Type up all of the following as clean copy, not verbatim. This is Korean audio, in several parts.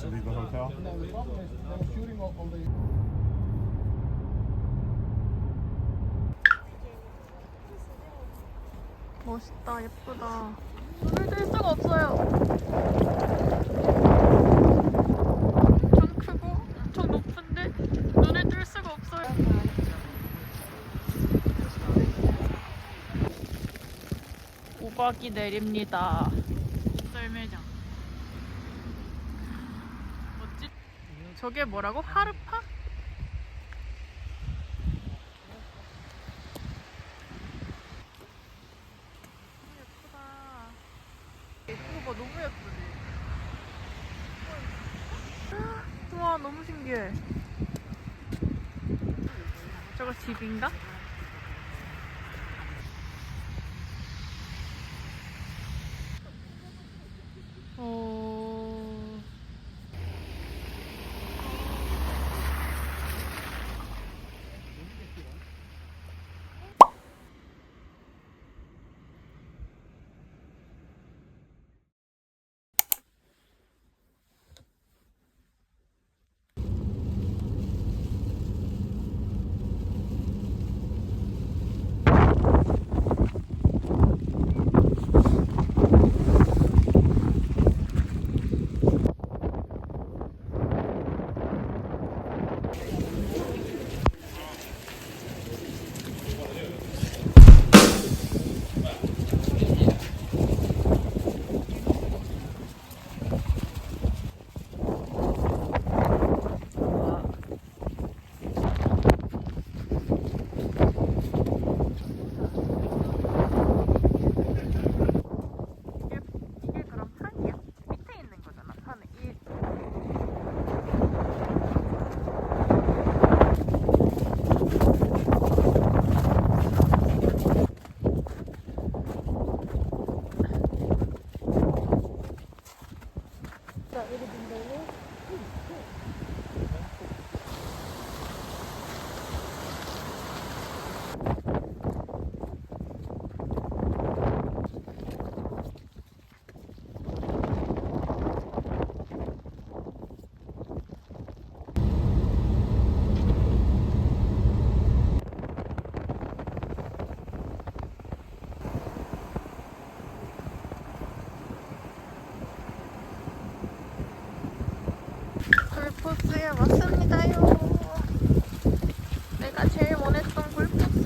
to leave the hotel? 멋있다, 예쁘다. 눈을 뗄 수가 없어요. 엄청 크고 엄청 높은데 눈을 뜰 수가 없어요. 우박이 내립니다. 썰매장. 뭐지? 저게 뭐라고? 하르파? 이거 봐, 너무 예쁘지? 우와, 너무 신기해. 저거 집인가? 어... 이게 그럼 산이야? 밑에 있는 거잖아, 산에. 골포스에 왔습니다요. 내가 제일 원했던 골포스.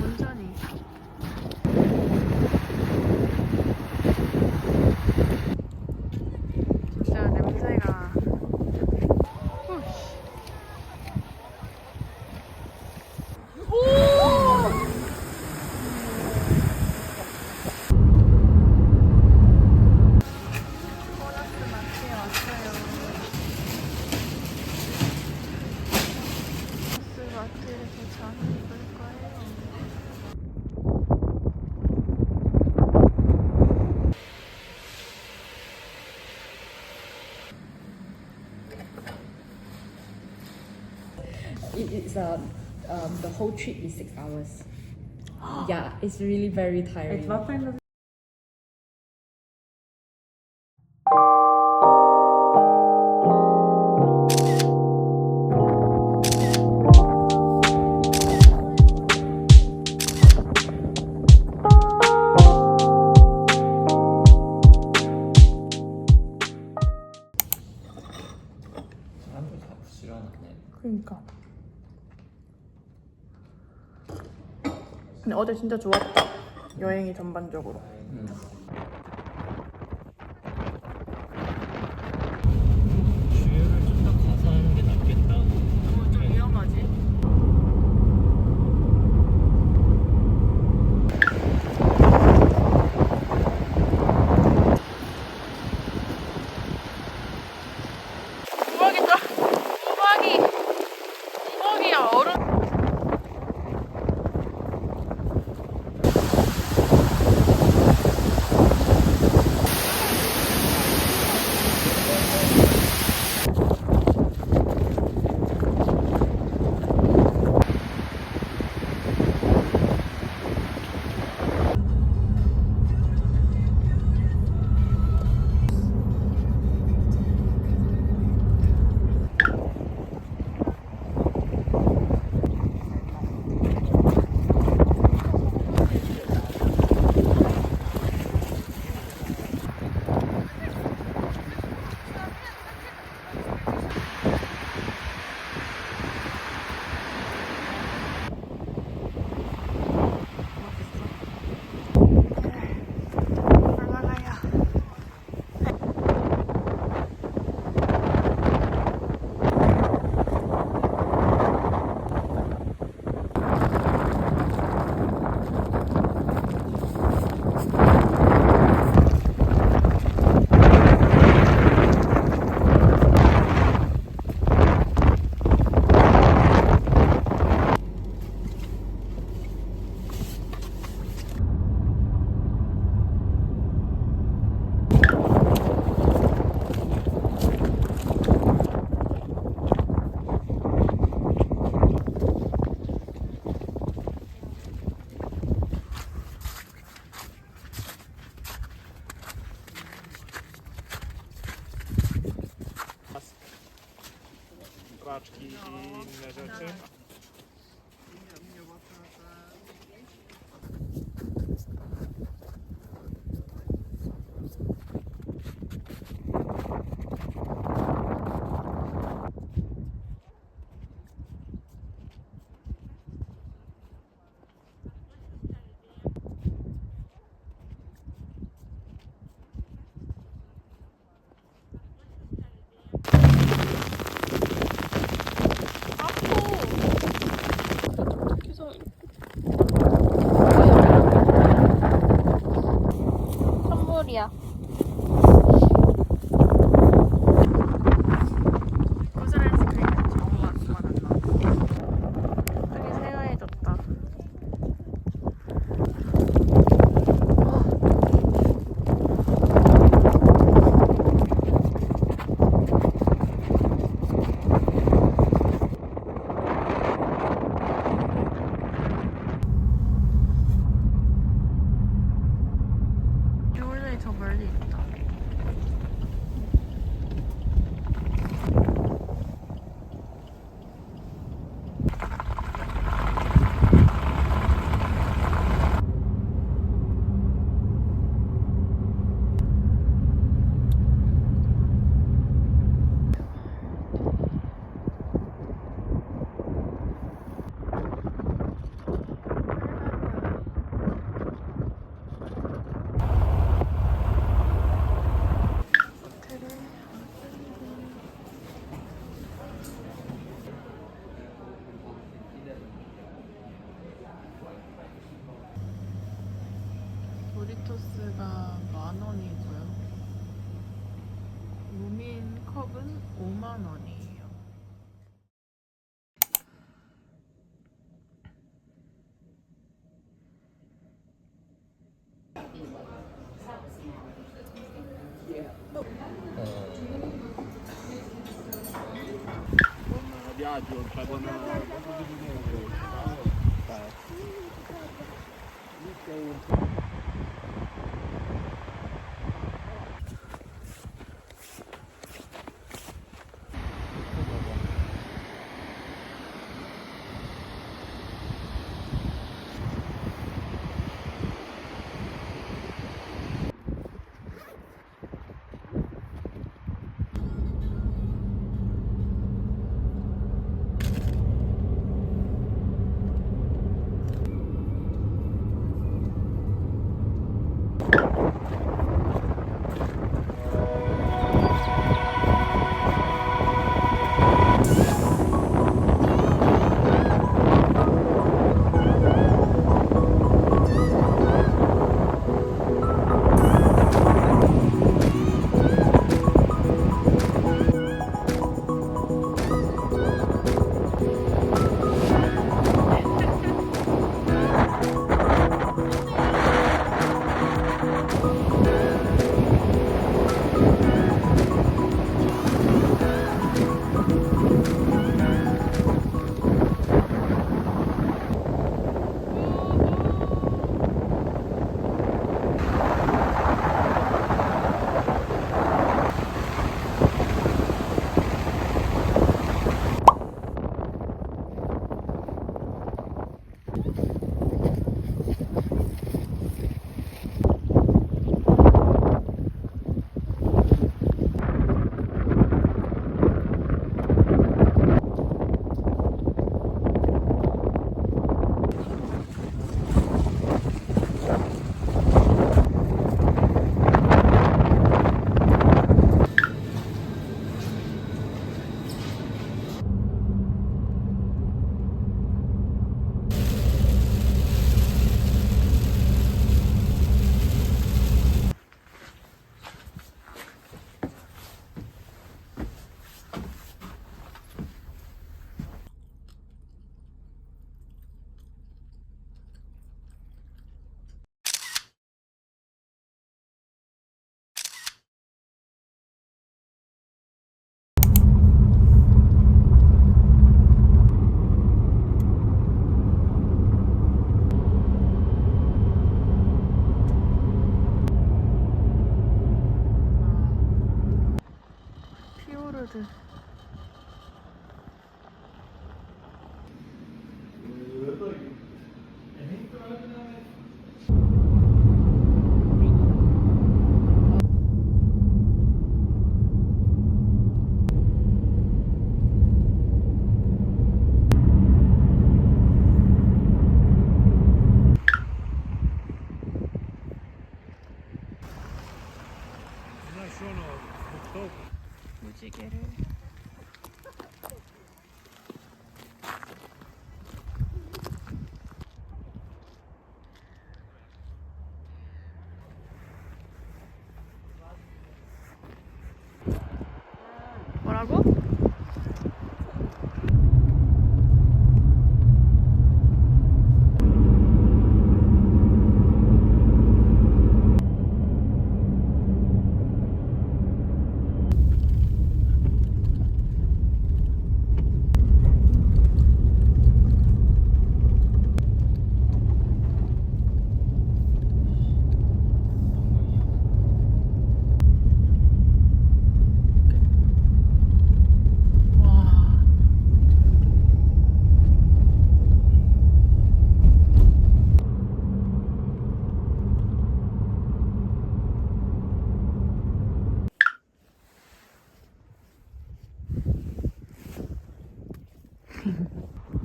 온전히. 진짜 냄새가. 보너스 마트에 왔어요. 보너스 마트에서 잠을 입을 거예요. It's the whole trip is 6 hours. Yeah, it's really very tiring. 근데 어제 진짜 좋았다. 여행이 전반적으로. 주유를 좀 더 가서 하는 게 낫겠다. 너무 좀 위험하지? 우박이다. 우박이야 얼음. Paczki i inne rzeczy. 그래서 선물이야. 구슬 아이스크림 너무 맛있다. 되게 새하얘졌다. 겨울에 저 멀리 있다. 도리토스가 10,000원이고요. 무민 컵은 50,000원이에요. Viaggio, cioè buona... 무지개를. 뭐라고?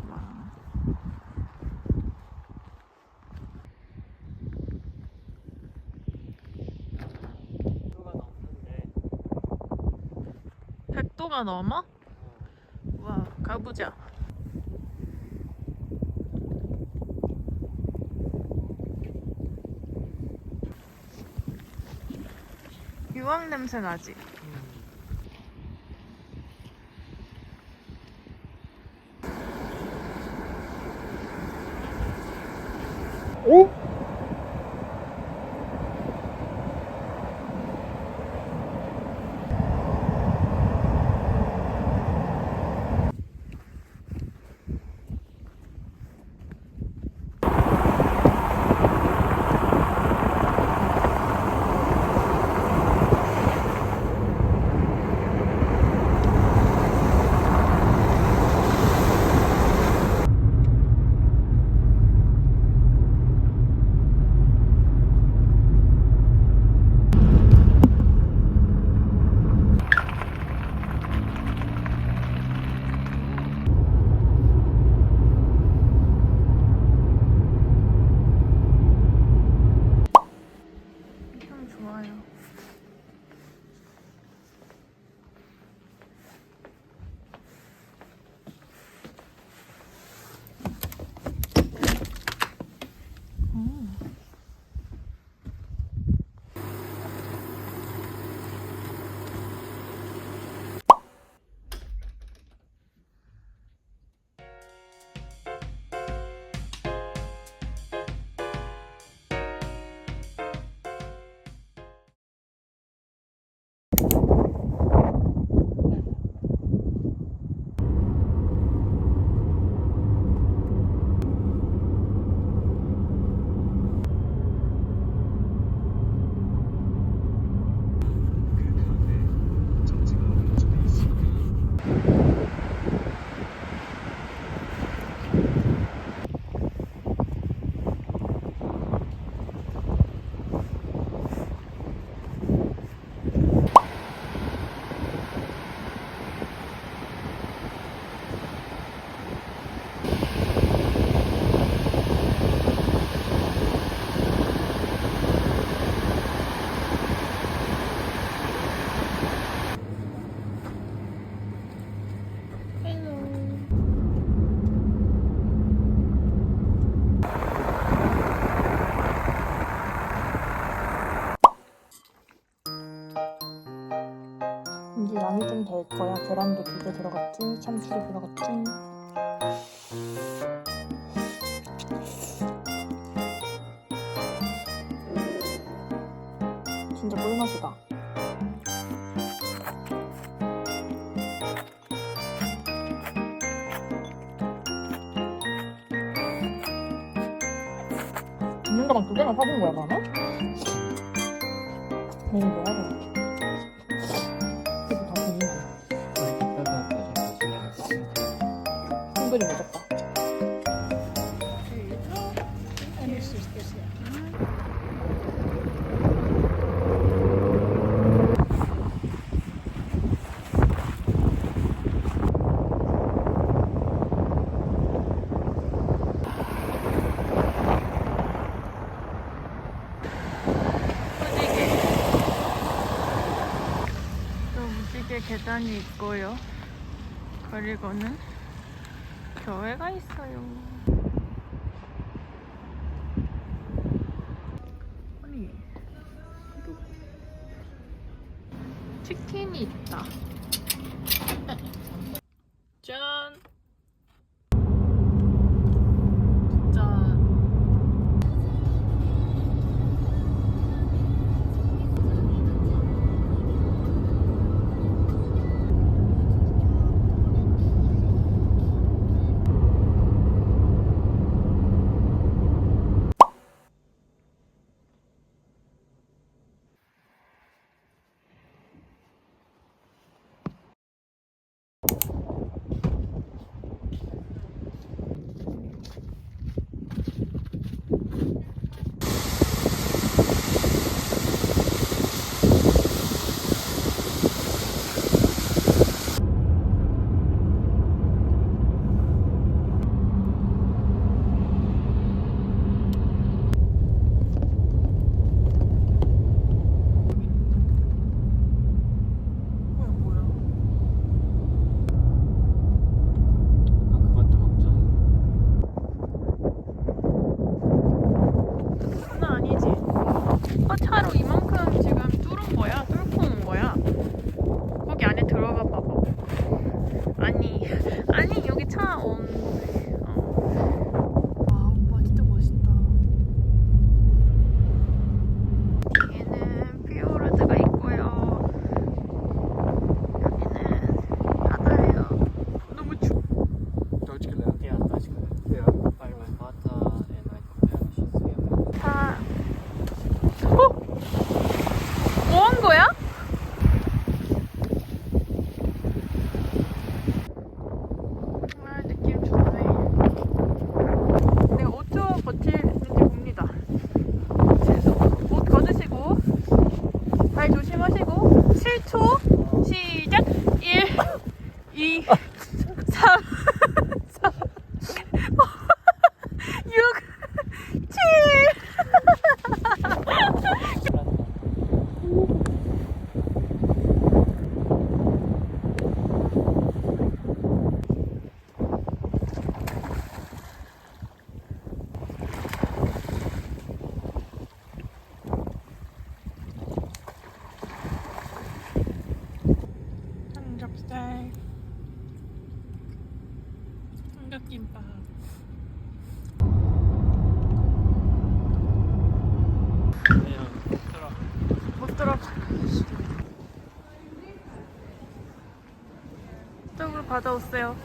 와. 도가 넘는데 100도가 넘어? 와, 가보자. 유황 냄새 나지? 오? 참 좋아요. 이제 양이 좀 될 거야. 계란도 2개 들어갔지, 참치도 들어갔지. 진짜 꿀맛이다. 있는 거만 2개나 사준 거야, 그러면? 내일 뭐야, 그럼? 그래도 다 됐는데. 이따가 나중에 진행할게. 힘들이 늦었다. 무지개. 저 무지개 이렇게 계단이 있고요. 그리고는 교회가 있어요. 아니, 치킨이 있다. 짠! 짠! 그것도 먹자. 장난 아니지? 차로 이만큼 지금 뚫은 거야? 뚫고 온 거야? 거기 안에 들어가 봐봐. 아니 여기 차 온 거네. 와 오빠 진짜 멋있다. 뒤에는 피오르드가 있고요. 여기는 바다예요. 너무 추워. Deutsch gelernt. Ja, Deutsch gelernt. Ja. Weil mein Vater in ein koreanisches Firma. 다. 뭐 한 거야? 정말 느낌 좋네. 내가 5초 버틸는지 봅니다. 옷 걷으시고, 발 조심하시고, 7초, 시작! 1, 2, 3, 4, 6, 7! 삼겹살, 삼겹김밥. 그냥 들어. 못 들어가. 이쪽으로 받아오세요.